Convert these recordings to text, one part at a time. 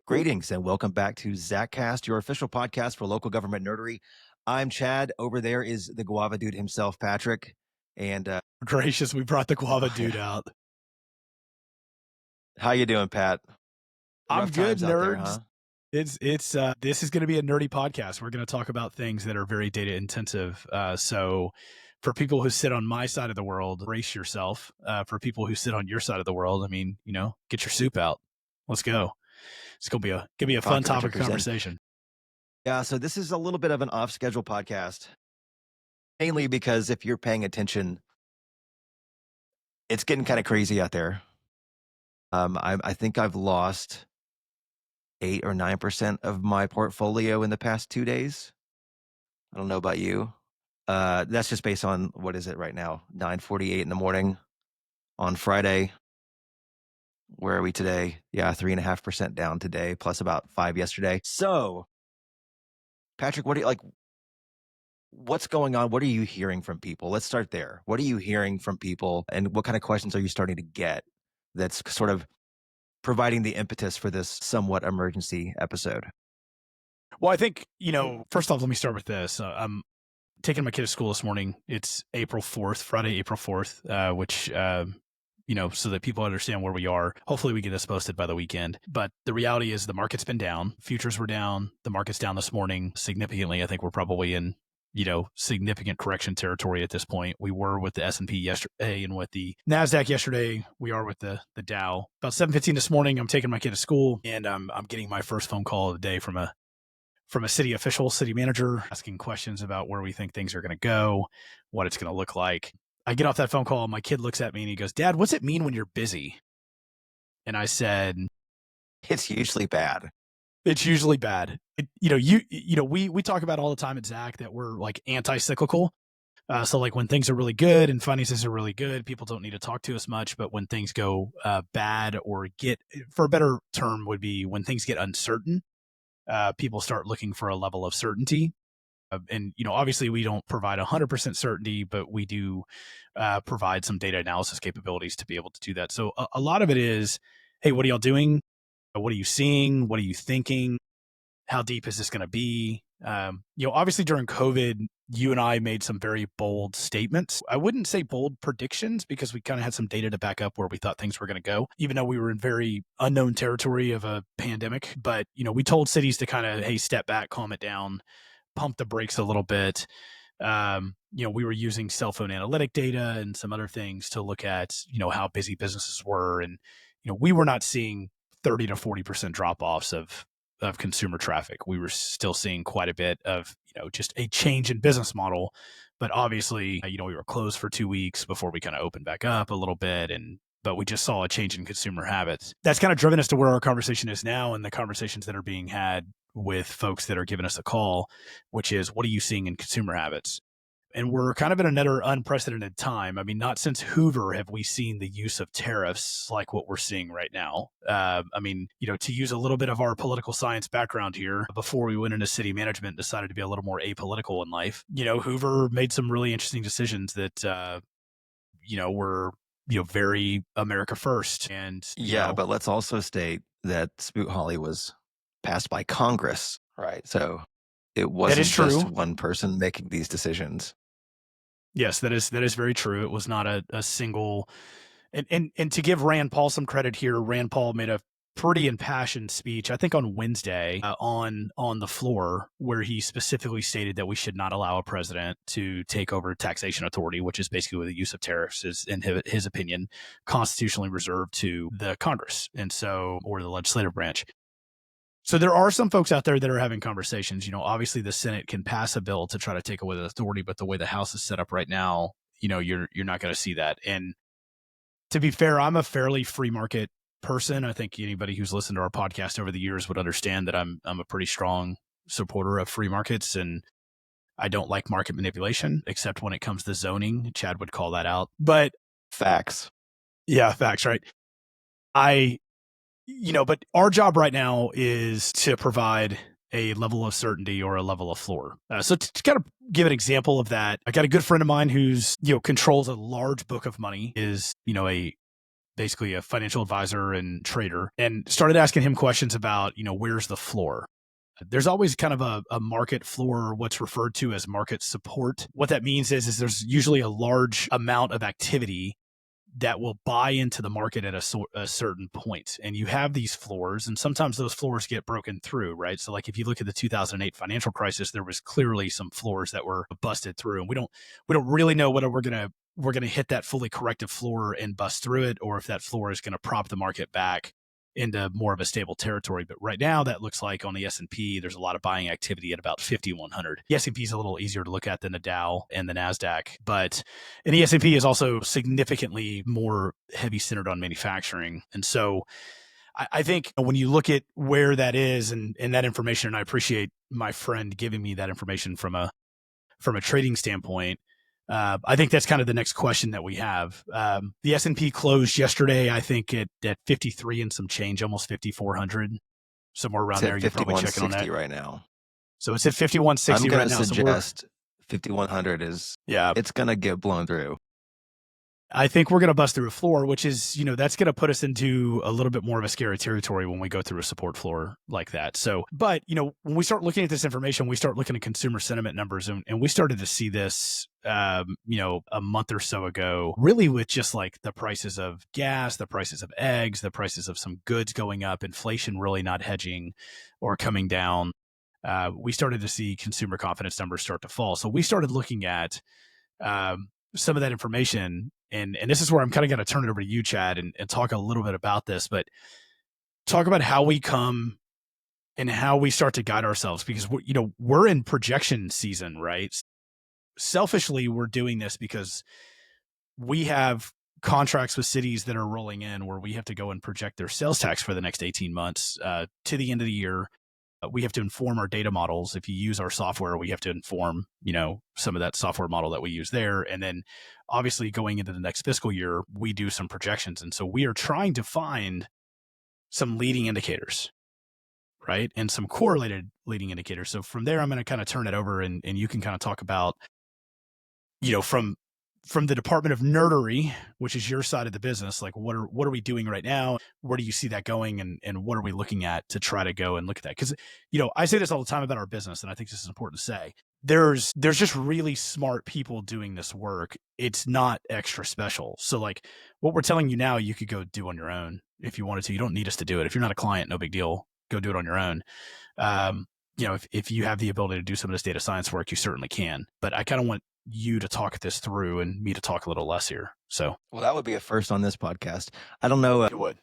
Greetings and welcome back to ZachCast, your official podcast for local government nerdery. I'm Chad. Over there is the Guava Dude himself, Patrick. And Gracious, we brought the Guava Dude out. how you doing, Pat? I'm Rough good, times out there, nerds. huh? This is going to be a nerdy podcast. We're going to talk about things that are very data intensive. So for people who sit on my side of the world, brace yourself. For people who sit on your side of the world, get your soup out. Let's go. It's going to be a fun topic of conversation. Yeah, so this is a little bit of an off-schedule podcast, mainly because if you're paying attention, it's getting kind of crazy out there. I think I've lost 8 or 9% of my portfolio in the past 2 days. I don't know about you. That's just based on, what is it right now? 9:48 in the morning on Friday. Where are we today? Yeah, 3.5% down today, plus about 5 yesterday. So, Patrick, what's going on? What are you hearing from people? Let's start there. What are you hearing from people, and what kind of questions are you starting to get that's sort of providing the impetus for this somewhat emergency episode? Well, I think, first off, let me start with this. I'm taking my kid to school this morning. It's April 4th, Friday, April 4th, which, so that people understand where we are. Hopefully we get this posted by the weekend. But the reality is the market's been down. Futures were down. The market's down this morning significantly. I think we're probably in, significant correction territory at this point. We were with the S&P yesterday and with the NASDAQ yesterday. We are with the Dow. About 7:15 this morning, I'm taking my kid to school, and I'm getting my first phone call of the day from a city official, city manager, asking questions about where we think things are going to go, what it's going to look like. I get off that phone call. My kid looks at me and he goes, "Dad, what's it mean when you're busy?" And I said, It's usually bad. "It's usually bad." We talk about all the time at Zach that we're like anti-cyclical. So like when things are really good and finances are really good, people don't need to talk to us much. But when things go bad, or for a better term would be when things get uncertain, people start looking for a level of certainty. And obviously we don't provide 100% certainty, but we do provide some data analysis capabilities to be able to do that. So a lot of it is, hey, what are y'all doing? What are you seeing? What are you thinking? How deep is this going to be? Obviously during COVID, you and I made some very bold statements. I wouldn't say bold predictions, because we kind of had some data to back up where we thought things were going to go, even though we were in very unknown territory of a pandemic. But, we told cities to kind of, hey, step back, calm it down, pump the brakes a little bit. We were using cell phone analytic data and some other things to look at, how busy businesses were. And, we were not seeing 30 to 40% drop-offs of consumer traffic. We were still seeing quite a bit of, just a change in business model. But obviously, we were closed for 2 weeks before we kind of opened back up a little bit. But we just saw a change in consumer habits. That's kind of driven us to where our conversation is now, and the conversations that are being had with folks that are giving us a call, which is, what are you seeing in consumer habits? And we're kind of in another unprecedented time. I mean, not since Hoover have we seen the use of tariffs like what we're seeing right now. To use a little bit of our political science background here, before we went into city management, decided to be a little more apolitical in life. Hoover made some really interesting decisions that, were, very America first. And but let's also state that Spoot Holly was passed by Congress, right? So it wasn't just one person making these decisions. Yes, that is very true. It was not a single, and to give Rand Paul some credit here, Rand Paul made a pretty impassioned speech, I think on Wednesday, on the floor, where he specifically stated that we should not allow a president to take over taxation authority, which is basically the use of tariffs is, in his opinion, constitutionally reserved to the Congress, or the legislative branch. So there are some folks out there that are having conversations. Obviously the Senate can pass a bill to try to take away the authority, but the way the House is set up right now, you're not going to see that. And to be fair, I'm a fairly free market person. I think anybody who's listened to our podcast over the years would understand that I'm a pretty strong supporter of free markets, and I don't like market manipulation, except when it comes to zoning. Chad would call that out. But facts. Yeah, facts, right? But our job right now is to provide a level of certainty or a level of floor. So to kind of give an example of that, I got a good friend of mine who's, controls a large book of money, is, a basically a financial advisor and trader, and started asking him questions about, where's the floor? There's always kind of a market floor, what's referred to as market support. What that means is there's usually a large amount of activity that will buy into the market at a certain point. And you have these floors, and sometimes those floors get broken through, right? So like if you look at the 2008 financial crisis, there was clearly some floors that were busted through, and we don't really know whether we're gonna hit that fully corrective floor and bust through it, or if that floor is gonna prop the market back into more of a stable territory. But right now, that looks like on the S&P, there's a lot of buying activity at about 5,100. The S&P is a little easier to look at than the Dow and the NASDAQ, and the S&P is also significantly more heavy centered on manufacturing. And so I think when you look at where that is and that information, and I appreciate my friend giving me that information from a trading standpoint, I think that's kind of the next question that we have. The S&P closed yesterday, I think, at 53 and some change, almost 5,400, somewhere around It's there. at You're probably checking on 5160 that. right now. So it's at I'm 5160 going right to now. So we're, suggest 5100 is, yeah, it's going to get blown through. I think we're going to bust through a floor, which is, that's going to put us into a little bit more of a scary territory when we go through a support floor like that. So, but, when we start looking at this information, we start looking at consumer sentiment numbers, and we started to see this, a month or so ago, really with just like the prices of gas, the prices of eggs, the prices of some goods going up, inflation really not hedging or coming down. We started to see consumer confidence numbers start to fall. So we started looking at, some of that information. And this is where I'm kind of going to turn it over to you, Chad, and talk a little bit about this, but talk about how we come and how we start to guide ourselves, because we're in projection season, right? Selfishly, we're doing this because we have contracts with cities that are rolling in where we have to go and project their sales tax for the next 18 months to the end of the year. We have to inform our data models. If you use our software, we have to inform, some of that software model that we use there. And then obviously going into the next fiscal year, we do some projections. And so we are trying to find some leading indicators, right? And some correlated leading indicators. So from there, I'm going to kind of turn it over, and you can kind of talk about, from the Department of Nerdery, which is your side of the business, like what are we doing right now? Where do you see that going, and what are we looking at to try to go and look at that? Because I say this all the time about our business, and I think this is important to say. There's just really smart people doing this work. It's not extra special. So like what we're telling you now, you could go do on your own if you wanted to. You don't need us to do it. If you're not a client, no big deal. Go do it on your own. If you have the ability to do some of this data science work, you certainly can. But I kind of want you to talk this through and me to talk a little less here. So, well, that would be a first on this podcast. I don't know it would.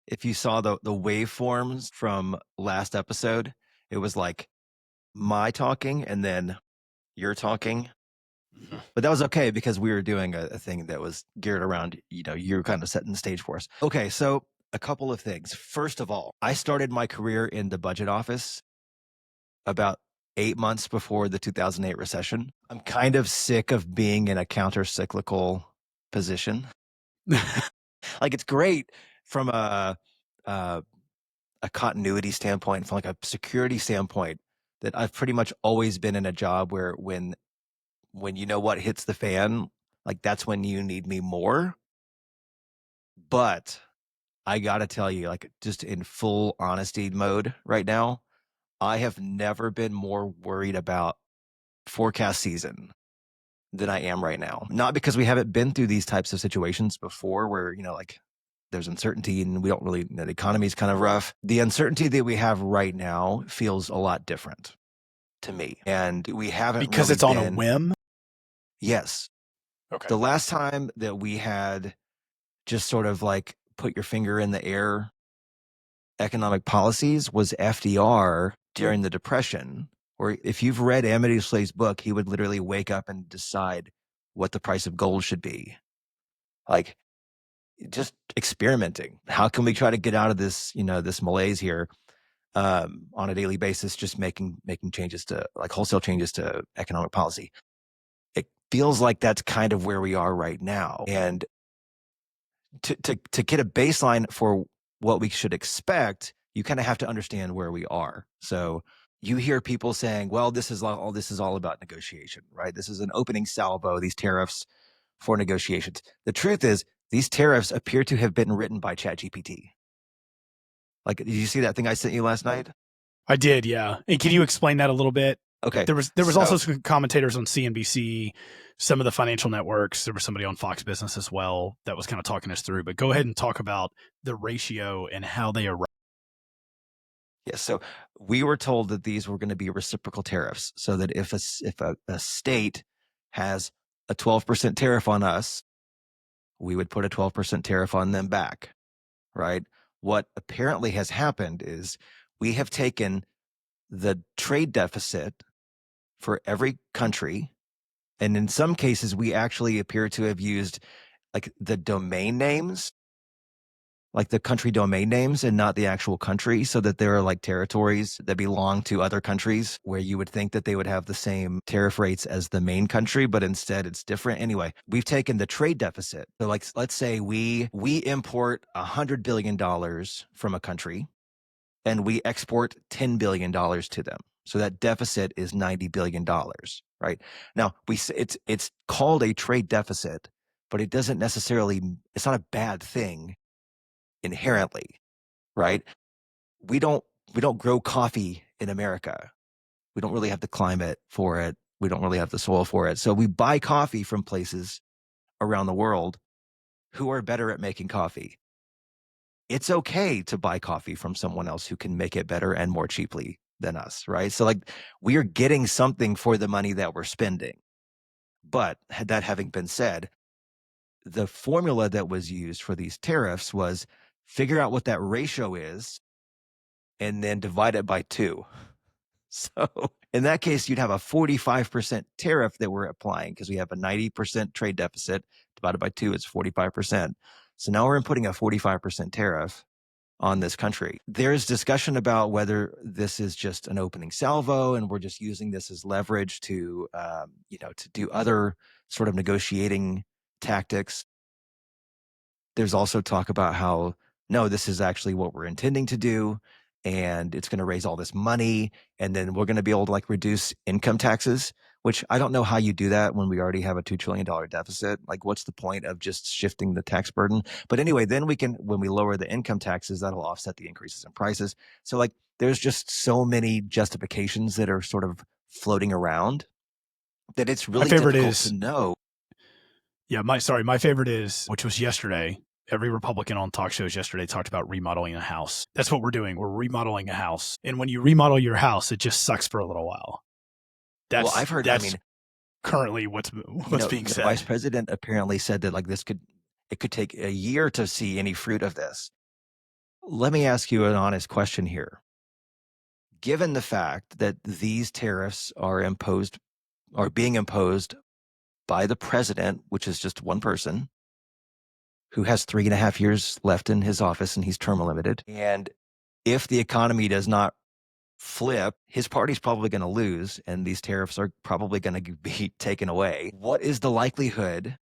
if you saw the waveforms from last episode. It was like my talking and then you're talking. Mm-hmm. But that was okay because we were doing a thing that was geared around, you're kind of setting the stage for us. Okay, so a couple of things. First of all, I started my career in the budget office about 8 months before the 2008 recession. I'm kind of sick of being in a counter-cyclical position. Like, it's great from a continuity standpoint, from like a security standpoint, that I've pretty much always been in a job where when what hits the fan, like that's when you need me more. But I gotta tell you, like, just in full honesty mode right now, I have never been more worried about forecast season than I am right now. Not because we haven't been through these types of situations before where, like there's uncertainty and we don't really, the economy is kind of rough. The uncertainty that we have right now feels a lot different to me. And we haven't because really it's on a whim. Yes. Okay. The last time that we had just sort of like put your finger in the air economic policies was FDR during the Depression, where if you've read Amity Slay's book, he would literally wake up and decide what the price of gold should be. Like, just experimenting. How can we try to get out of this, this malaise here on a daily basis, just making changes to, like, wholesale changes to economic policy. It feels like that's kind of where we are right now. And to get a baseline for what we should expect, you kind of have to understand where we are. So you hear people saying, well, this is all about negotiation, right? This is an opening salvo, these tariffs for negotiations. The truth is These tariffs appear to have been written by ChatGPT. Like, did you see that thing I sent you last night? I did, yeah. And can you explain that a little bit? Okay. There was also some commentators on CNBC, some of the financial networks. There was somebody on Fox Business as well that was kind of talking us through. But go ahead and talk about the ratio and how they arrive. Yes. So we were told that these were going to be reciprocal tariffs, so that if a state has a 12% tariff on us, we would put a 12% tariff on them back, right? What apparently has happened is we have taken the trade deficit for every country, and in some cases, we actually appear to have used like the domain names, like the country domain names and not the actual country, so that there are like territories that belong to other countries where you would think that they would have the same tariff rates as the main country, but instead it's different. Anyway, we've taken the trade deficit. So like, let's say we import $100 billion from a country and we export $10 billion to them. So that deficit is $90 billion, right? Now it's called a trade deficit, but it doesn't necessarily, it's not a bad thing inherently, right? We don't grow coffee in America. We don't really have the climate for it. We don't really have the soil for it. So we buy coffee from places around the world who are better at making coffee. It's okay to buy coffee from someone else who can make it better and more cheaply than us, right? So like we are getting something for the money that we're spending. But that having been said, the formula that was used for these tariffs was figure out what that ratio is and then divide it by 2. So in that case, you'd have a 45% tariff that we're applying because we have a 90% trade deficit divided by 2, it's 45%. So now we're inputting a 45% tariff on this country. There's discussion about whether this is just an opening salvo and we're just using this as leverage to, to do other sort of negotiating tactics. There's also talk about how, no, this is actually what we're intending to do. And it's going to raise all this money. And then we're going to be able to like reduce income taxes, which I don't know how you do that when we already have a $2 trillion deficit. Like, what's the point of just shifting the tax burden? But anyway, then we can, when we lower the income taxes, that'll offset the increases in prices. So like, there's just so many justifications that are sort of floating around that it's My really favorite difficult is, to know. yeah, my favorite is, which was yesterday. Every Republican on talk shows yesterday talked about remodeling a house. That's what we're doing. We're remodeling a house. And when you remodel your house, it just sucks for a little while. Well, I've heard, That's currently what's being the said. vice president apparently said that like it could take a year to see any fruit of this. Let me ask you an honest question here. Given the fact that these tariffs are being imposed by the president, which is just one person who has 3.5 years left in his office and he's term limited, and if the economy does not flip, his party's probably going to lose and these tariffs are probably going to be taken away. What is the likelihood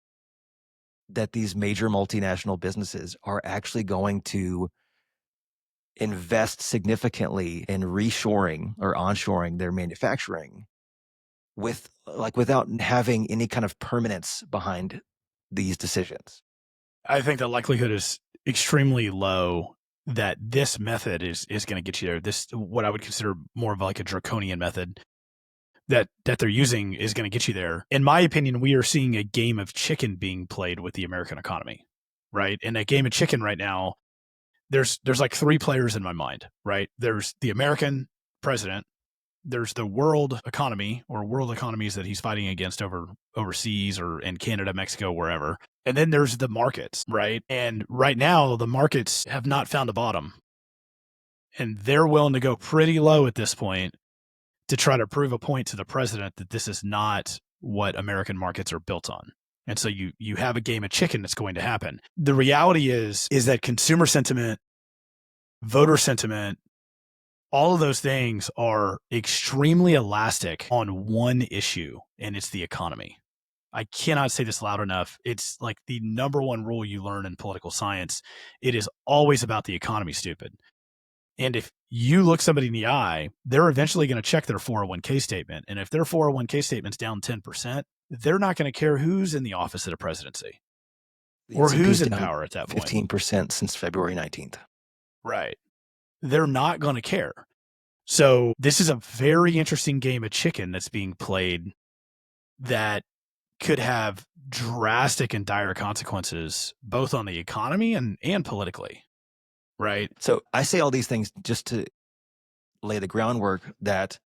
that these major multinational businesses are actually going to invest significantly in reshoring or onshoring their manufacturing without having any kind of permanence behind these decisions? I think the likelihood is extremely low that this method is going to get you there. This, what I would consider more of like a draconian method that they're using, is going to get you there. In my opinion, we are seeing a game of chicken being played with the American economy, right? And that game of chicken right now, there's like 3 players in my mind, right? There's the American president, there's the world economy or world economies that he's fighting against overseas or in Canada, Mexico, wherever. And then there's the markets, right? And right now the markets have not found a bottom. And they're willing to go pretty low at this point to try to prove a point to the president that this is not what American markets are built on. And so you have a game of chicken that's going to happen. The reality is that consumer sentiment, voter sentiment, all of those things are extremely elastic on one issue, and it's the economy. I cannot say this loud enough. It's like the number one rule you learn in political science. It is always about the economy, stupid. And if you look somebody in the eye, they're eventually going to check their 401k statement. And if their 401k statement's down 10%, they're not going to care who's in the office of the presidency. The Or S&P who's is in down power at that point? 15% since February 19th. Right. They're not going to care. So this is a very interesting game of chicken that's being played that could have drastic and dire consequences, both on the economy and politically. Right. So I say all these things just to lay the groundwork that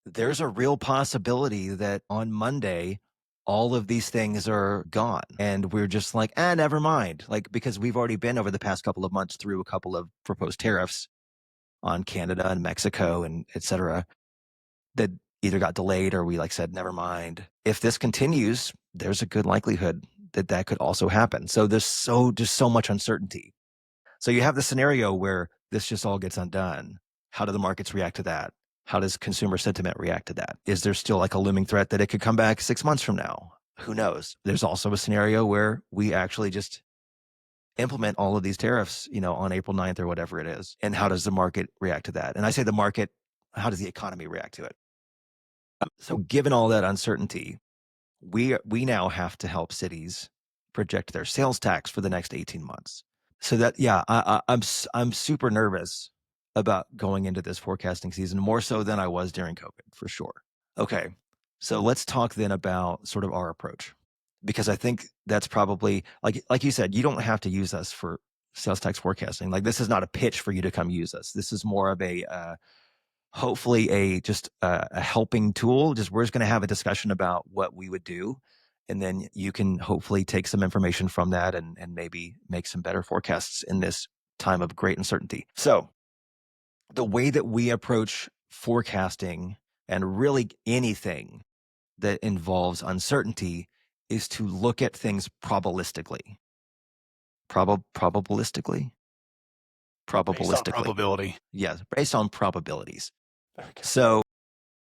there's a real possibility that on Monday, all of these things are gone. And we're just like, never mind. Like, because we've already been over the past couple of months through a couple of proposed tariffs on Canada and Mexico and et cetera, that either got delayed or we like said, never mind. If this continues, there's a good likelihood that that could also happen. So there's just so much uncertainty. So you have the scenario where this just all gets undone. How do the markets react to that? How does consumer sentiment react to that? Is there still like a looming threat that it could come back 6 months from now? Who knows? There's also a scenario where we actually just implement all of these tariffs, on April 9th or whatever it is. And how does the market react to that? And I say the market, how does the economy react to it? So given all that uncertainty, we now have to help cities project their sales tax for the next 18 months. So that, yeah, I'm super nervous about going into this forecasting season, more so than I was during COVID, for sure. Okay, so let's talk then about sort of our approach, because I think that's probably like you said, you don't have to use us for sales tax forecasting. Like, this is not a pitch for you to come use us. This is more of a hopefully a helping tool. Just we're just going to have a discussion about what we would do, and then you can hopefully take some information from that and maybe make some better forecasts in this time of great uncertainty. So the way that we approach forecasting and really anything that involves uncertainty is to look at things probabilistically. Probabilistically? Based on Probabilistically. probability. Yes, based on probabilities. So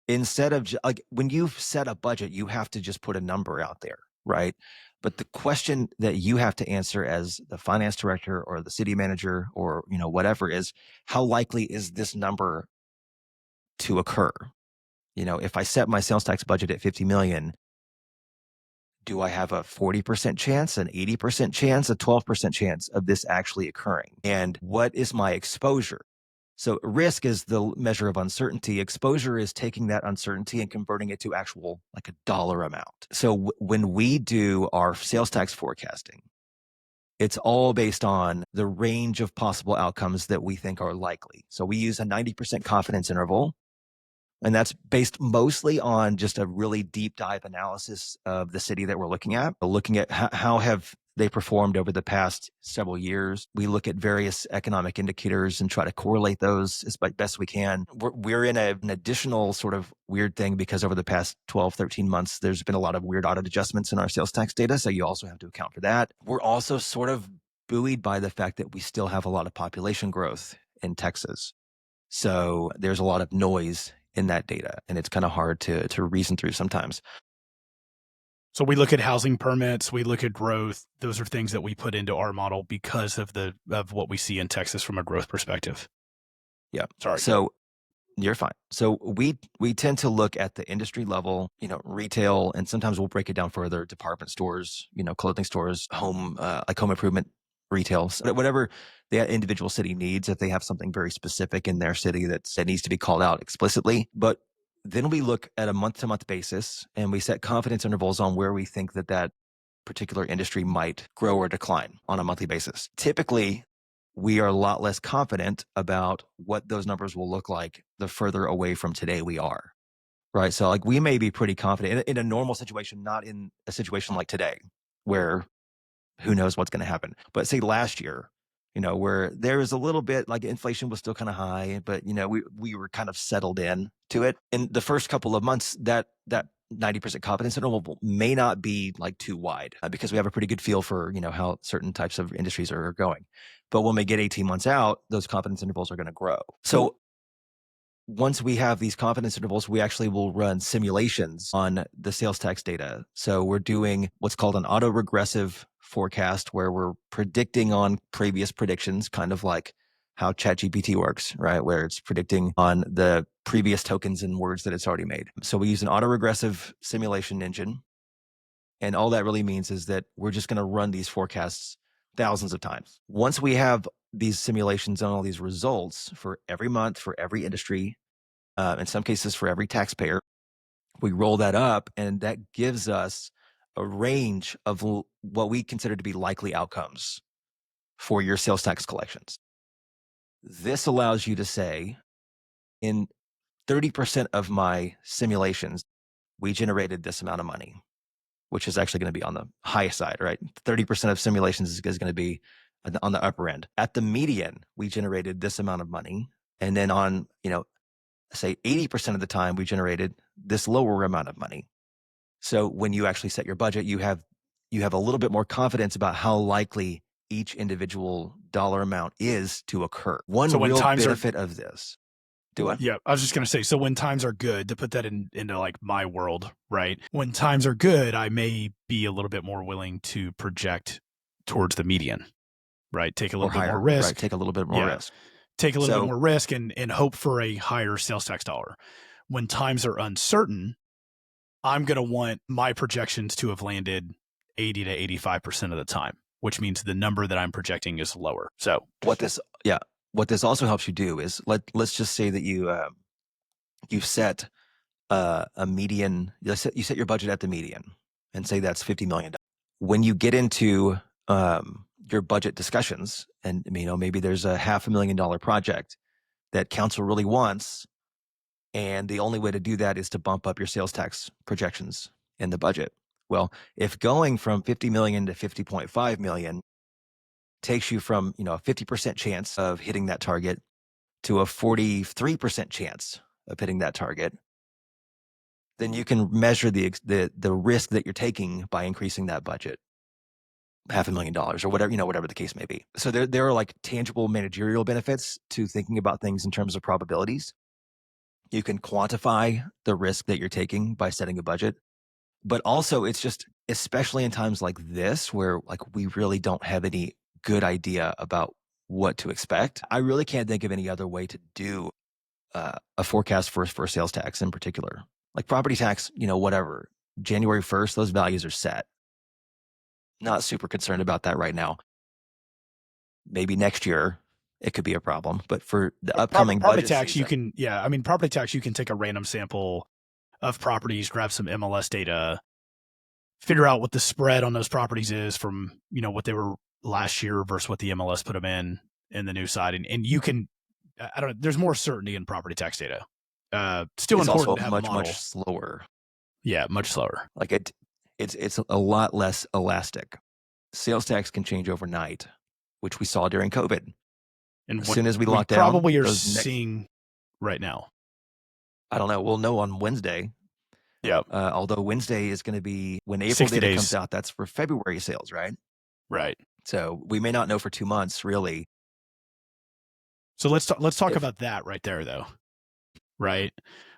instead of like when you set a budget, you have to just put a number out there, right? But the question that you have to answer as the finance director or the city manager or whatever is, how likely is this number to occur? If I set my sales tax budget at 50 million, do I have a 40% chance, an 80% chance, a 12% chance of this actually occurring? And what is my exposure? So risk is the measure of uncertainty. Exposure is taking that uncertainty and converting it to actual, like, a dollar amount. So when we do our sales tax forecasting, it's all based on the range of possible outcomes that we think are likely. So we use a 90% confidence interval. And that's based mostly on just a really deep dive analysis of the city that we're looking at how have they performed over the past several years. We look at various economic indicators and try to correlate those as best we can. We're in an additional sort of weird thing because over the past 12, 13 months, there's been a lot of weird audit adjustments in our sales tax data. So you also have to account for that. We're also sort of buoyed by the fact that we still have a lot of population growth in Texas. So there's a lot of noise in that data, and it's kind of hard to reason through sometimes. So we look at housing permits, we look at growth. Those are things that we put into our model because of what we see in Texas from a growth perspective. Yeah. Sorry. So you're fine. So we tend to look at the industry level, retail, and sometimes we'll break it down further: department stores, clothing stores, home improvement retail, whatever the individual city needs. If they have something very specific in their city that needs to be called out explicitly, but then we look at a month-to-month basis and we set confidence intervals on where we think that particular industry might grow or decline on a monthly basis. Typically, we are a lot less confident about what those numbers will look like the further away from today we are, right? So like we may be pretty confident in a normal situation, not in a situation like today where who knows what's going to happen. But say last year, where there was a little bit like inflation was still kind of high, but we were kind of settled in to it. In the first couple of months, that 90% confidence interval may not be like too wide because we have a pretty good feel for how certain types of industries are going. But when we get 18 months out, those confidence intervals are going to grow. So once we have these confidence intervals, we actually will run simulations on the sales tax data. So we're doing what's called an autoregressive forecast, where we're predicting on previous predictions, kind of like how ChatGPT works, right? Where it's predicting on the previous tokens and words that it's already made. So we use an autoregressive simulation engine. And all that really means is that we're just going to run these forecasts thousands of times. Once we have these simulations and all these results for every month, for every industry, in some cases for every taxpayer, we roll that up, and that gives us a range of what we consider to be likely outcomes for your sales tax collections. This allows you to say, in 30% of my simulations, we generated this amount of money, which is actually going to be on the high side, right? 30% of simulations is going to be on the upper end. At the median, we generated this amount of money. And then on, say 80% of the time, we generated this lower amount of money. So when you actually set your budget, you have a little bit more confidence about how likely each individual dollar amount is to occur. One So when real times benefit of this. Do what? Yeah, I was just going to say, so when times are good, to put that into like my world, right? When times are good, I may be a little bit more willing to project towards the median, right? Take a little Or bit more higher, risk. right? Take a little bit more risk. Take a little bit So more risk and hope for a higher sales tax dollar. When times are uncertain, I'm going to want my projections to have landed 80 to 85% of the time, which means the number that I'm projecting is lower. So what this also helps you do is let's just say that you set a median. You set your budget at the median, and say that's $50 million. When you get into your budget discussions, and maybe there's a $500,000 project that council really wants, and the only way to do that is to bump up your sales tax projections in the budget. Well, if going from 50 million to 50.5 million takes you from a 50% chance of hitting that target to a 43% chance of hitting that target, then you can measure the risk that you're taking by increasing that budget $500,000 or whatever the case may be. So there are like tangible managerial benefits to thinking about things in terms of probabilities. You can quantify the risk that you're taking by setting a budget, but also it's just, especially in times like this where like we really don't have any good idea about what to expect. I really can't think of any other way to do a forecast for sales tax in particular. Like property tax, whatever. January 1st, those values are set. Not super concerned about that right now. Maybe next year it could be a problem, but for the upcoming property budget tax, season, property tax, you can take a random sample of properties, grab some MLS data, figure out what the spread on those properties is from, what they were last year versus what the MLS put them in the new side. And you can, I don't know, there's more certainty in property tax data. Still it's important also to have a model. much slower. Yeah, much slower. Like it's a lot less elastic. Sales tax can change overnight, which we saw during COVID. And as soon as we we lock down, probably are seeing right now. I don't know. We'll know on Wednesday. Yeah. Although Wednesday is going to be when April data comes out. That's for February sales, right? Right. So we may not know for 2 months, really. So let's talk about that right there, though. Right.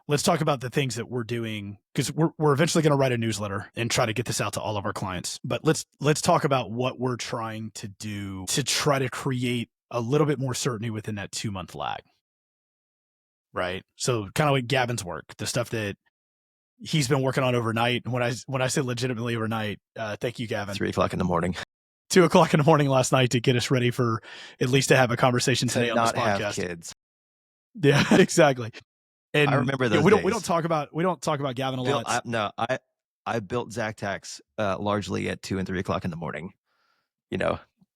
Let's talk about the things that we're doing, because we're eventually going to write a newsletter and try to get this out to all of our clients. But let's talk about what we're trying to do to try to create a little bit more certainty within that 2-month lag. Right. So kind of like Gavin's work, the stuff that he's been working on overnight. And when I say legitimately overnight, thank you, Gavin. 3:00 in the morning. 2:00 in the morning last night to get us ready for at least to have a conversation today on this podcast. Have kids. Yeah, exactly. And I remember those we days. don't talk about Gavin a lot. I built ZachTax largely at 2 and 3:00 in the morning,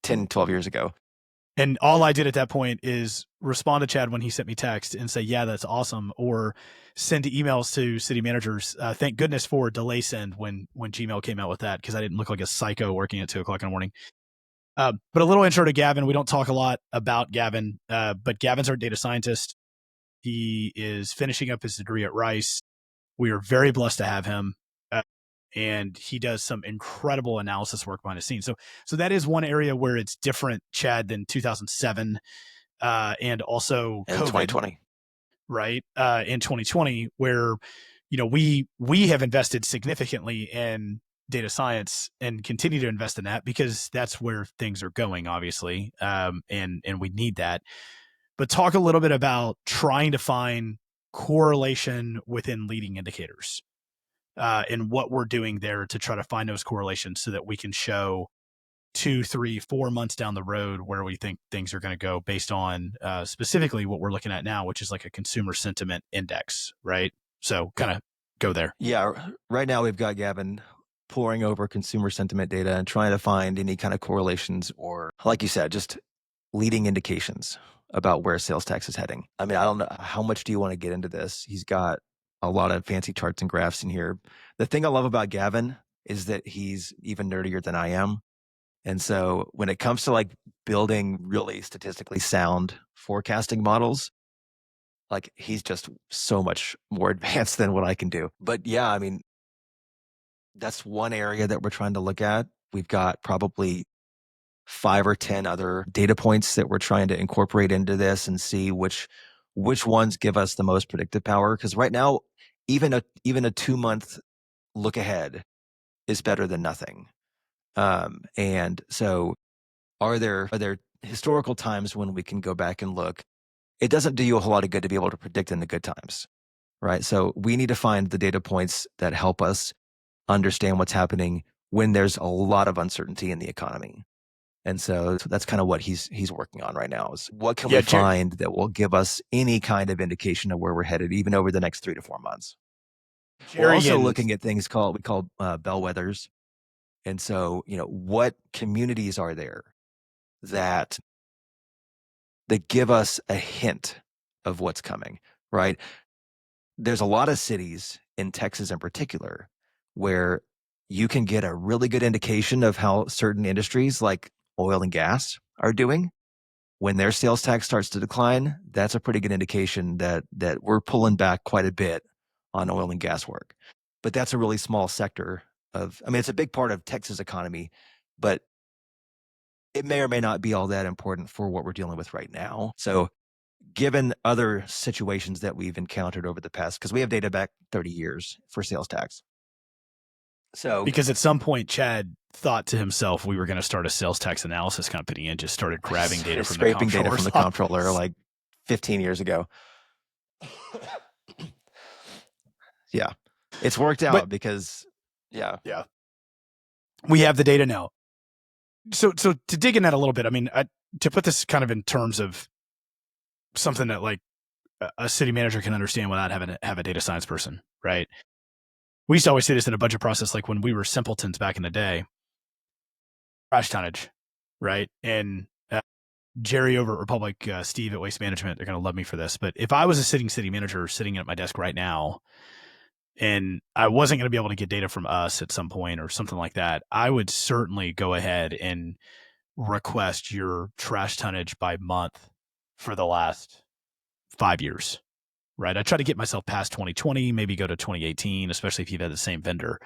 10, 12 years ago. And all I did at that point is respond to Chad when he sent me text and say, yeah, that's awesome. Or send emails to city managers. Thank goodness for delay send when Gmail came out with that, because I didn't look like a psycho working at 2:00 in the morning. But a little intro to Gavin. We don't talk a lot about Gavin, but Gavin's our data scientist. He is finishing up his degree at Rice. We are very blessed to have him. And he does some incredible analysis work behind the scenes. So that is one area where it's different, Chad, than 2007, and also in COVID, 2020, right? In 2020, where we have invested significantly in data science and continue to invest in that because that's where things are going, obviously, and we need that. But talk a little bit about trying to find correlation within leading indicators. and what we're doing there to try to find those correlations so that we can show 2, 3, 4 months down the road where we think things are going to go based on specifically what we're looking at now, which is like a consumer sentiment index, right? So kind of go there. Yeah, right now we've got Gavin poring over consumer sentiment data and trying to find any kind of correlations or, like you said, just leading indications about where sales tax is heading. I mean, I don't know how much do you want to get into this. He's got a lot of fancy charts and graphs in here. The thing I love about Gavin is that he's even nerdier than I am. And so when it comes to like building really statistically sound forecasting models, like he's just so much more advanced than what I can do. But yeah, I mean, that's one area that we're trying to look at. We've got probably 5 or 10 other data points that we're trying to incorporate into this and see which ones give us the most predictive power. Because right now, even a 2-month look ahead is better than nothing. And so, are there historical times when we can go back and look? It doesn't do you a whole lot of good to be able to predict in the good times, right? So we need to find the data points that help us understand what's happening when there's a lot of uncertainty in the economy. And so that's kind of what he's working on right now is what can we find that will give us any kind of indication of where we're headed, even over the next 3 to 4 months. We're also looking at things we call bellwethers. And so, what communities are there that give us a hint of what's coming, right? There's a lot of cities in Texas in particular where you can get a really good indication of how certain industries like oil and gas are doing. When their sales tax starts to decline, that's a pretty good indication that we're pulling back quite a bit on oil and gas work. But that's a really small sector it's a big part of Texas economy, but it may or may not be all that important for what we're dealing with right now. So given other situations that we've encountered over the past, because we have data back 30 years for sales tax. So because at some point Chad thought to himself we were going to start a sales tax analysis company and just started grabbing data from scraping data from the comptroller like 15 years ago. Yeah. It's worked out because yeah. We have the data now. So to dig in that a little bit, I mean, to put this kind of in terms of something that like a city manager can understand without having to have a data science person, right? We used to always say this in a budget process, like when we were simpletons back in the day, trash tonnage, right? And Jerry over at Republic, Steve at Waste Management, they're going to love me for this. But if I was a sitting city manager sitting at my desk right now, and I wasn't going to be able to get data from us at some point or something like that, I would certainly go ahead and request your trash tonnage by month for the last 5 years, right? I try to get myself past 2020, maybe go to 2018, especially if you've had the same vendor,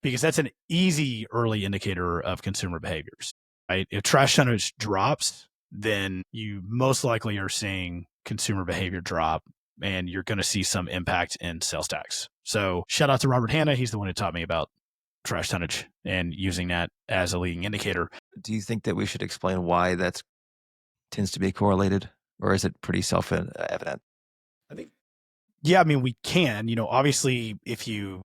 because that's an easy early indicator of consumer behaviors, right? If trash tonnage drops, then you most likely are seeing consumer behavior drop and you're going to see some impact in sales tax. So shout out to Robert Hanna. He's the one who taught me about trash tonnage and using that as a leading indicator. Do you think that we should explain why that tends to be correlated, or is it pretty self-evident? I think, yeah, I mean, we can, obviously if the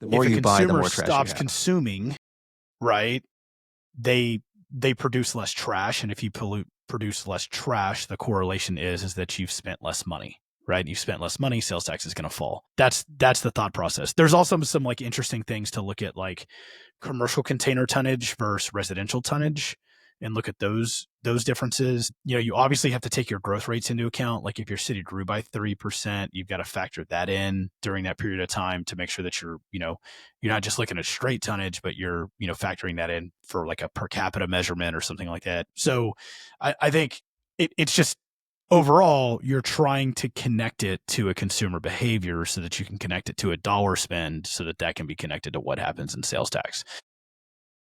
more you buy, the more trash stops consuming, right? They produce less trash. And if you produce less trash, the correlation is that you've spent less money, right? You've spent less money, sales tax is going to fall. That's the thought process. There's also some like interesting things to look at, like commercial container tonnage versus residential tonnage, and look at those differences. You obviously have to take your growth rates into account. Like if your city grew by 3%, you've got to factor that in during that period of time to make sure that you're not just looking at straight tonnage, but you're, factoring that in for like a per capita measurement or something like that. So I think it's just overall, you're trying to connect it to a consumer behavior so that you can connect it to a dollar spend so that can be connected to what happens in sales tax.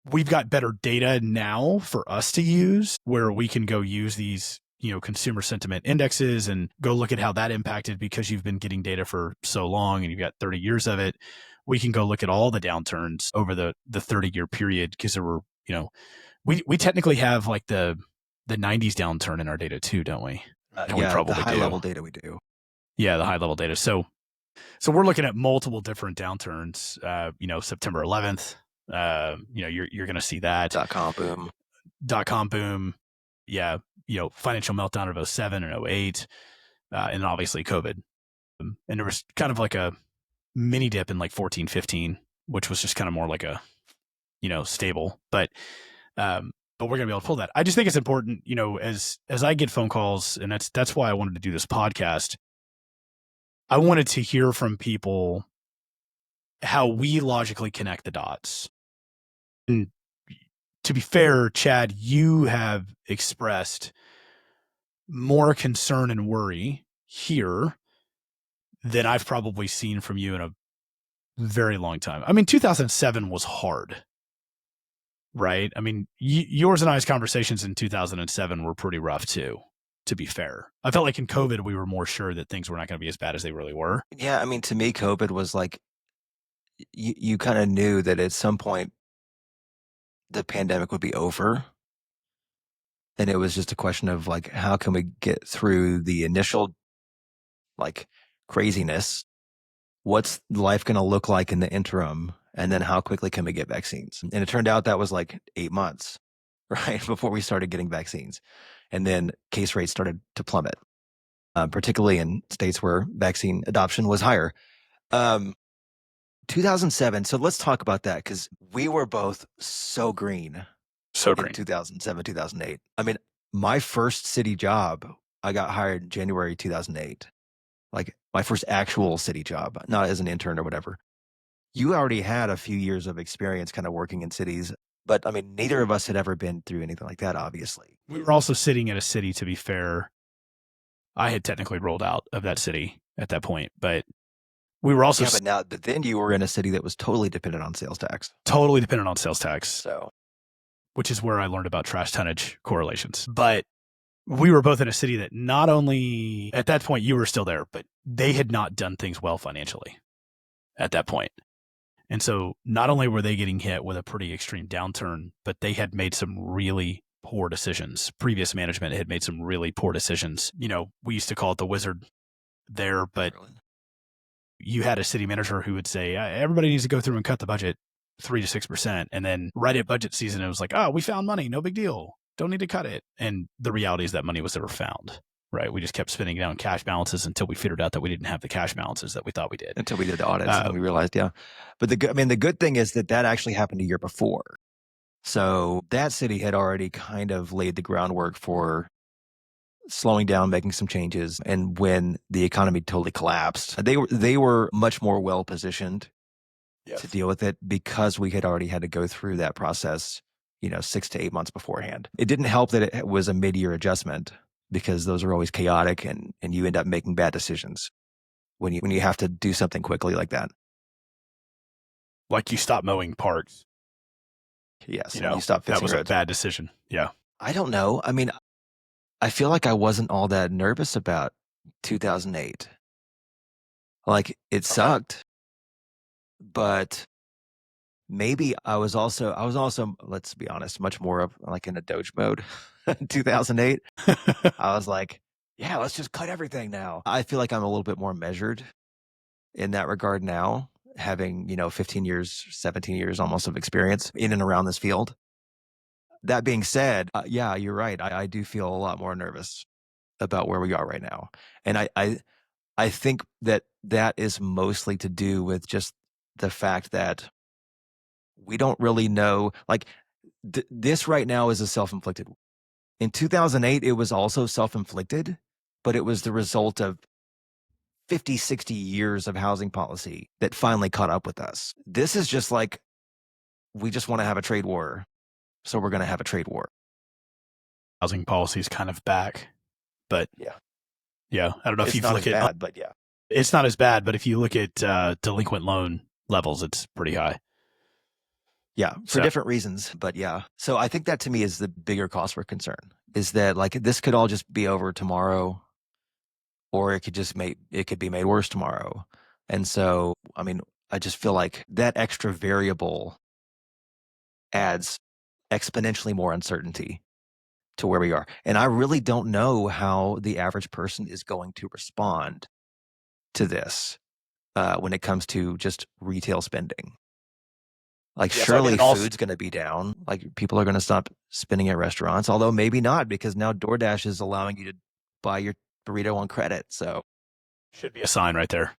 We've got better data now for us to use where we can go use these, consumer sentiment indexes and go look at how that impacted, because you've been getting data for so long and you've got 30 years of it. We can go look at all the downturns over the 30-year period, because there were, we technically have like the 90s downturn in our data too, don't we? Yeah, probably the high level data we do. Yeah, the high level data. So So we're looking at multiple different downturns. September 11th. You're going to see that .com boom. .com boom. Yeah, financial meltdown of '07 and '08, and obviously COVID. And there was kind of like a mini dip in like 14, 15, which was just kind of more like a stable. But we're gonna be able to pull that. I just think it's important, as I get phone calls, and that's why I wanted to do this podcast. I wanted to hear from people how we logically connect the dots. And to be fair, Chad, you have expressed more concern and worry here than I've probably seen from you in a very long time. I mean, 2007 was hard, right? I mean, yours and I's conversations in 2007 were pretty rough too, to be fair. I felt like in COVID, we were more sure that things were not going to be as bad as they really were. Yeah, I mean, to me, COVID was like you kind of knew that at some point the pandemic would be over, and it was just a question of like, how can we get through the initial like craziness? What's life going to look like in the interim? And then how quickly can we get vaccines? And it turned out that was like 8 months, right, before we started getting vaccines. And then case rates started to plummet, particularly in states where vaccine adoption was higher. 2007. So let's talk about that because we were both so green So in green. 2007, 2008. I mean, my first city job, I got hired in January 2008. Like my first actual city job, not as an intern or whatever. You already had a few years of experience kind of working in cities, but I mean, neither of us had ever been through anything like that, obviously. We were also sitting at a city, to be fair. I had technically rolled out of that city at that point, but we were also but then you were in a city that was totally dependent on sales tax. totally dependent on sales tax. So, which is where I learned about trash tonnage correlations. But we were both in a city that not only at that point you were still there, but they had not done things well financially at that point. And so not only were they getting hit with a pretty extreme downturn, but they had made some really poor decisions. Previous management had made some really poor decisions. We used to call it the wizard there, but you had a city manager who would say, everybody needs to go through and cut the budget 3 to 6%. And then right at budget season, it was like, oh, we found money. No big deal. Don't need to cut it. And the reality is that money was never found, right? We just kept spending down cash balances until we figured out that we didn't have the cash balances that we thought we did. Until we did the audits and we realized, yeah. But the good thing is that actually happened a year before. So that city had already kind of laid the groundwork for slowing down, making some changes. And when the economy totally collapsed, they were much more well positioned to deal with it because we had already had to go through that process, 6 to 8 months beforehand. It didn't help that it was a mid-year adjustment because those are always chaotic and you end up making bad decisions when you have to do something quickly like that. Like you stop mowing parks. Yes, you stop fixing that was roads. A bad decision. Yeah. I don't know. I mean, I feel like I wasn't all that nervous about 2008. Like it sucked, but maybe I was also, let's be honest, much more of like in a doge mode in 2008. I was like, yeah, let's just cut everything now. I feel like I'm a little bit more measured in that regard now, having, 15 years, 17 years almost of experience in and around this field. That being said, yeah, you're right. I do feel a lot more nervous about where we are right now. And I think that is mostly to do with just the fact that we don't really know, like this right now is a self-inflicted. In 2008, it was also self-inflicted, but it was the result of 50, 60 years of housing policy that finally caught up with us. This is just like, we just want to have a trade war. So we're going to have a trade war. Housing policy is kind of back, but yeah, I don't know if you've looked at, but yeah, it's not as bad. But if you look at delinquent loan levels, it's pretty high. Yeah, for different reasons, but yeah. So I think that to me is the bigger cause for concern is that like this could all just be over tomorrow, or it could be made worse tomorrow. And so, I mean, I just feel like that extra variable adds exponentially more uncertainty to where we are. And I really don't know how the average person is going to respond to this. when it comes to just retail spending. Like, Yeah, so I mean, surely it also food's going to be down. Like, people are going to stop spending at restaurants, although maybe not, because now DoorDash is allowing you to buy your burrito on credit. So should be a sign right there.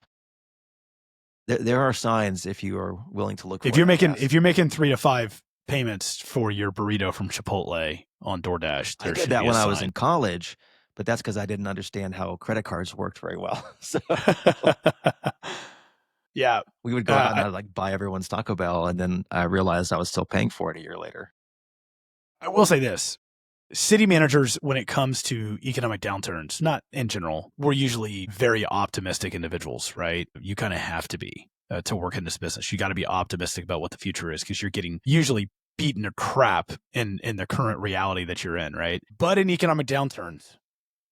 there are signs if you are willing to look If for you're it, I making guess. 3 to 5 payments for your burrito from Chipotle on DoorDash, I there did should that be a when I was in sign. college, but that's because I didn't understand how credit cards worked very well. So Yeah. we would go out and I, I'd like buy everyone's Taco Bell, and then I realized I was still paying for it a year later. I will say this. City managers, when it comes to economic downturns, not in general, we're usually very optimistic individuals, right? You kind of have to be to work in this business. You got to be optimistic about what the future is because you're getting usually beaten to crap in the current reality that you're in, right? But in economic downturns,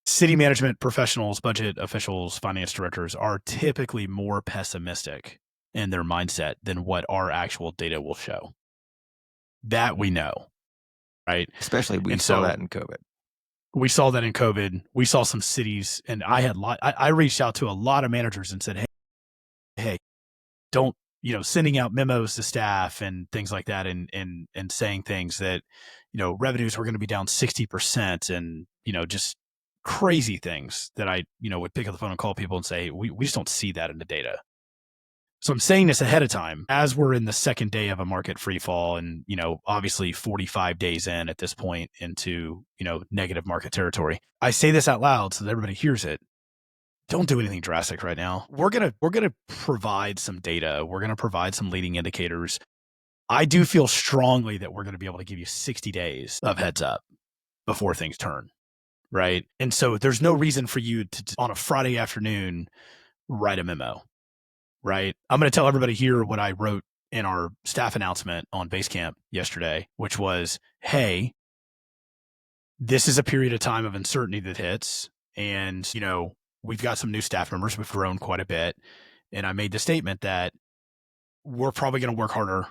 city management professionals, budget officials, finance directors are typically more pessimistic in their mindset than what our actual data will show. That we know, right? Especially we And saw so that in COVID. we saw that in COVID. We saw some cities, and I reached out to a lot of managers and said, hey, don't, sending out memos to staff and things like that, and saying things that, revenues were going to be down 60%, and just crazy things that I would pick up the phone and call people and say, we just don't see that in the data. So I'm saying this ahead of time as we're in the second day of a market free fall, and, obviously 45 days in at this point into, negative market territory. I say this out loud so that everybody hears it. Don't do anything drastic right now. We're going to provide some data. We're going to provide some leading indicators. I do feel strongly that we're going to be able to give you 60 days of heads up before things turn, right? And so there's no reason for you to on a Friday afternoon write a memo. Right. I'm going to tell everybody here what I wrote in our staff announcement on Basecamp yesterday, which was, hey, this is a period of time of uncertainty that hits. And, we've got some new staff members. We've grown quite a bit. And I made the statement that we're probably going to work harder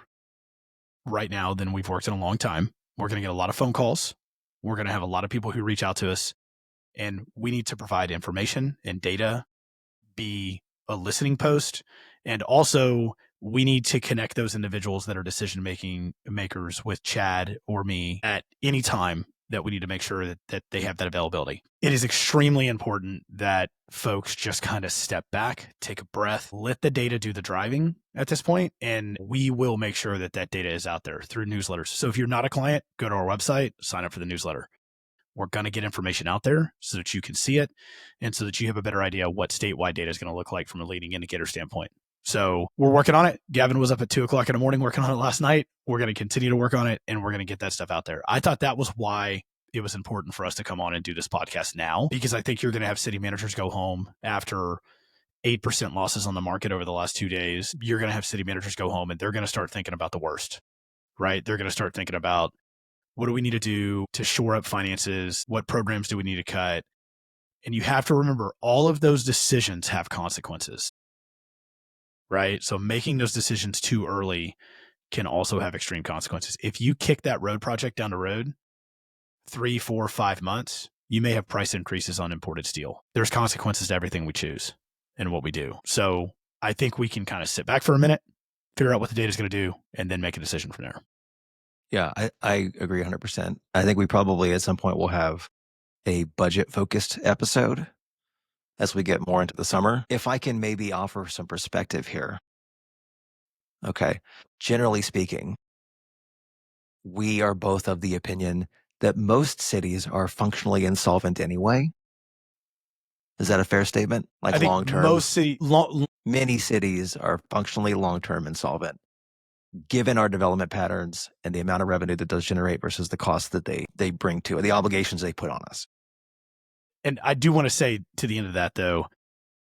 right now than we've worked in a long time. We're going to get a lot of phone calls. We're going to have a lot of people who reach out to us. And we need to provide information and data, be a listening post, and also we need to connect those individuals that are decision makers with Chad or me at any time that we need to make sure that they have that availability. It is extremely important that folks just kind of step back, take a breath, let the data do the driving at this point, and we will make sure that data is out there through newsletters. So if you're not a client, go to our website, sign up for the newsletter. We're going to get information out there so that you can see it and so that you have a better idea what statewide data is going to look like from a leading indicator standpoint. So we're working on it. Gavin was up at 2:00 in the morning working on it last night. We're going to continue to work on it, and we're going to get that stuff out there. I thought that was why it was important for us to come on and do this podcast now, because I think you're going to have city managers go home after 8% losses on the market over the last 2 days. You're going to have city managers go home and they're going to start thinking about the worst, right? They're going to start thinking about, what do we need to do to shore up finances? What programs do we need to cut? And you have to remember, all of those decisions have consequences, right? So making those decisions too early can also have extreme consequences. If you kick that road project down the road 3, 4, 5 months, you may have price increases on imported steel. There's consequences to everything we choose and what we do. So I think we can kind of sit back for a minute, figure out what the data is going to do, and then make a decision from there. Yeah, I agree 100%. I think we probably at some point will have a budget focused episode as we get more into the summer. If I can maybe offer some perspective here. Okay. Generally speaking, we are both of the opinion that most cities are functionally insolvent anyway. Is that a fair statement? Like, I think long term, many cities are functionally long term insolvent, given our development patterns and the amount of revenue that does generate versus the cost that they bring to it, the obligations they put on us. And I do want to say to the end of that, though,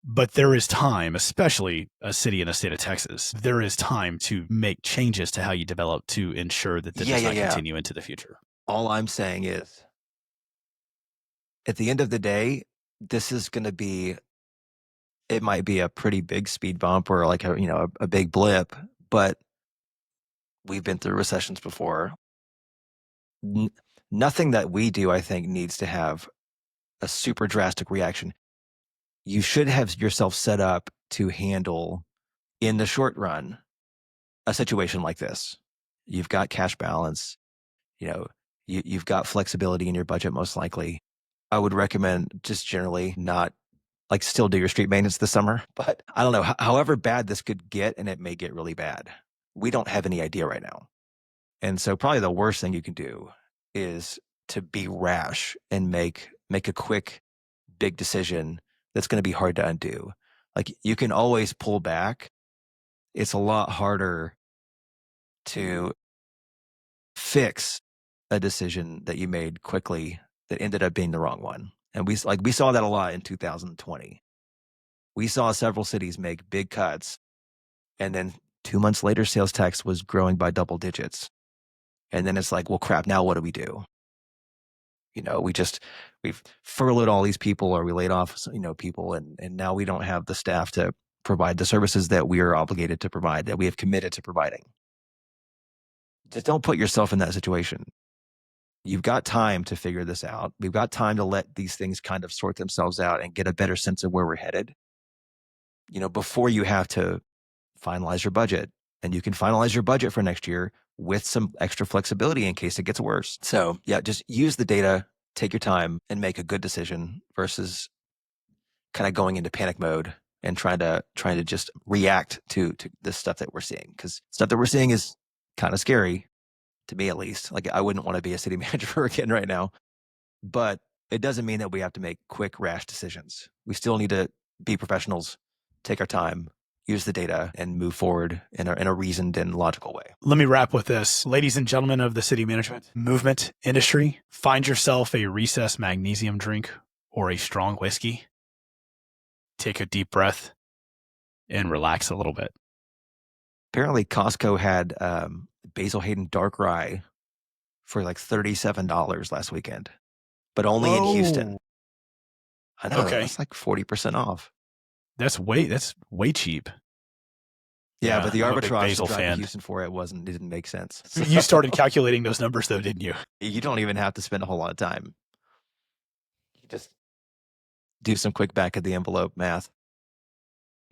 but there is time, especially a city in the state of Texas, there is time to make changes to how you develop to ensure that this does not continue into the future. All I'm saying is, at the end of the day, this is going to be, it might be a pretty big speed bump or like a big blip, but we've been through recessions before. Nothing that we do, I think, needs to have a super drastic reaction. You should have yourself set up to handle in the short run, a situation like this, you've got cash balance, you know, you've got flexibility in your budget, most likely. I would recommend just generally not like still do your street maintenance this summer, but I don't know, however bad this could get, and it may get really bad. We don't have any idea right now. And so probably the worst thing you can do is to be rash and make a quick, big decision that's going to be hard to undo. Like you can always pull back. It's a lot harder to fix a decision that you made quickly that ended up being the wrong one. And we saw that a lot in 2020. We saw several cities make big cuts, and then 2 months later, sales tax was growing by double digits. And then it's like, well, crap, now what do we do? We've furloughed all these people, or we laid off, people, and now we don't have the staff to provide the services that we are obligated to provide, that we have committed to providing. Just don't put yourself in that situation. You've got time to figure this out. We've got time to let these things kind of sort themselves out and get a better sense of where we're headed, before you have to finalize your budget. And you can finalize your budget for next year with some extra flexibility in case it gets worse. So yeah, just use the data, take your time, and make a good decision versus kind of going into panic mode and trying to just react to the stuff that we're seeing. Because stuff that we're seeing is kind of scary, to me at least. Like I wouldn't want to be a city manager again right now. But it doesn't mean that we have to make quick, rash decisions. We still need to be professionals, take our time, use the data, and move forward in a reasoned and logical way. Let me wrap with this. Ladies and gentlemen of the city management movement industry, find yourself a recess magnesium drink or a strong whiskey. Take a deep breath and relax a little bit. Apparently, Costco had Basil Hayden Dark Rye for like $37 last weekend, but only in Houston. I know. Okay. That's like 40% off. That's way cheap. Yeah, but the arbitrage to drive to Houston for it didn't make sense. So. You started calculating those numbers though, didn't you? You don't even have to spend a whole lot of time. You just do some quick back of the envelope math.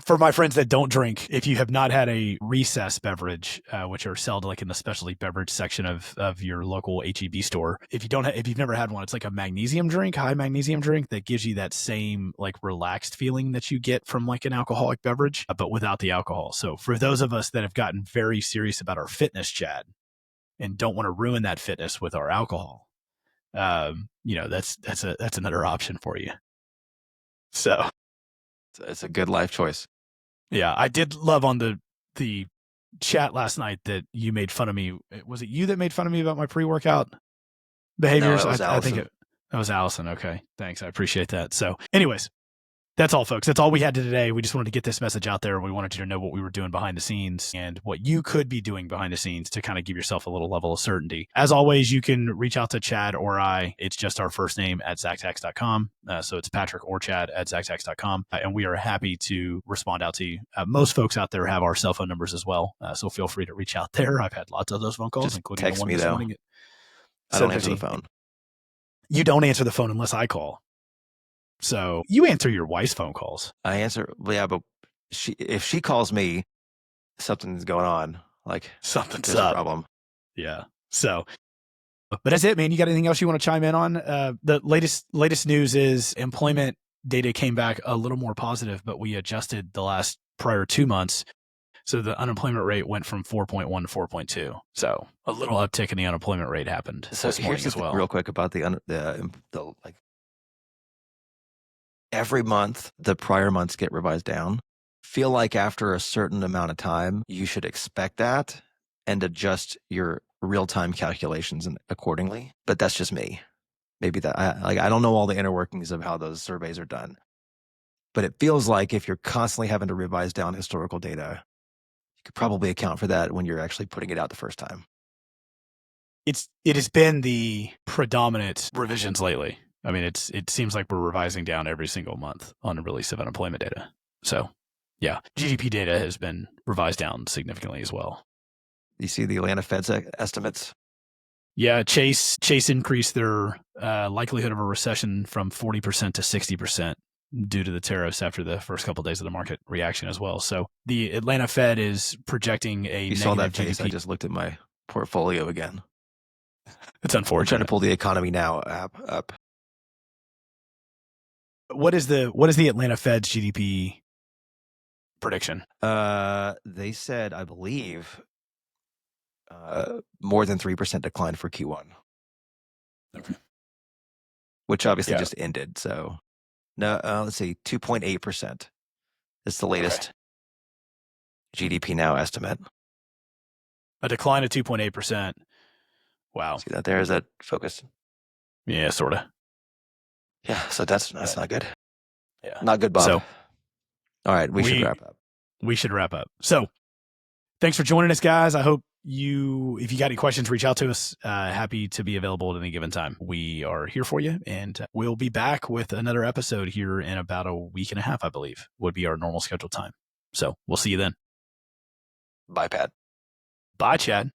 For my friends that don't drink, if you have not had a recess beverage, which are sold like in the specialty beverage section of your local HEB store, if you've never had one, it's like a magnesium drink, high magnesium drink that gives you that same like relaxed feeling that you get from like an alcoholic beverage, but without the alcohol. So for those of us that have gotten very serious about our fitness, Chad, and don't want to ruin that fitness with our alcohol, that's another option for you. So. It's a good life choice. Yeah, I did love on the chat last night that you made fun of me. Was it you that made fun of me about my pre-workout behaviors? No, it was I think that was Allison. Okay, thanks. I appreciate that. So anyways, that's all, folks. That's all we had today. We just wanted to get this message out there. We wanted you to know what we were doing behind the scenes and what you could be doing behind the scenes to kind of give yourself a little level of certainty. As always, you can reach out to Chad or I. It's just our first name at zactax.com. So it's Patrick or Chad at zactax.com. And we are happy to respond out to you. Most folks out there have our cell phone numbers as well. So feel free to reach out there. I've had lots of those phone calls, just including text the one me, this though. morning. I don't answer the phone. You don't answer the phone unless I call. So you answer your wife's phone calls. I answer, yeah, but if she calls me, something's going on. Like something's up. A problem. Yeah. So, but that's it, man. You got anything else you want to chime in on? The latest news is employment data came back a little more positive, but we adjusted the prior 2 months. So the unemployment rate went from 4.1 to 4.2. So a little uptick in the unemployment rate happened. So here's as well. Real quick about the like. Every month, the prior months get revised down. Feel like after a certain amount of time, you should expect that and adjust your real-time calculations accordingly. But that's just me. Maybe I don't know all the inner workings of how those surveys are done. But it feels like if you're constantly having to revise down historical data, you could probably account for that when you're actually putting it out the first time. It has been the predominant revisions lately. I mean, it seems like we're revising down every single month on the release of unemployment data. So, yeah, GDP data has been revised down significantly as well. You see the Atlanta Fed's estimates? Yeah, Chase increased their likelihood of a recession from 40% to 60%. due to the tariffs after the first couple of days of the market reaction as well. So the Atlanta Fed is projecting a You saw negative that face. GDP. I just looked at my portfolio again. It's I'm trying to unfortunate. pull the economy now app up. What is the Atlanta Fed's GDP prediction? They said, I believe, more than 3% decline for Q1. Okay. Which obviously Yeah. just ended. So, no, let's see, 2.8% is the latest GDP Now estimate. A decline of 2.8%. Wow. See that there? Is that focused? Yeah, sort of. Yeah, so that's not good. Yeah. Not good, Bob. So all right, we should wrap up. We should wrap up. So thanks for joining us, guys. I hope if you got any questions, reach out to us. Happy to be available at any given time. We are here for you, and we'll be back with another episode here in about a week and a half, I believe, would be our normal scheduled time. So we'll see you then. Bye, Pat. Bye, Chad.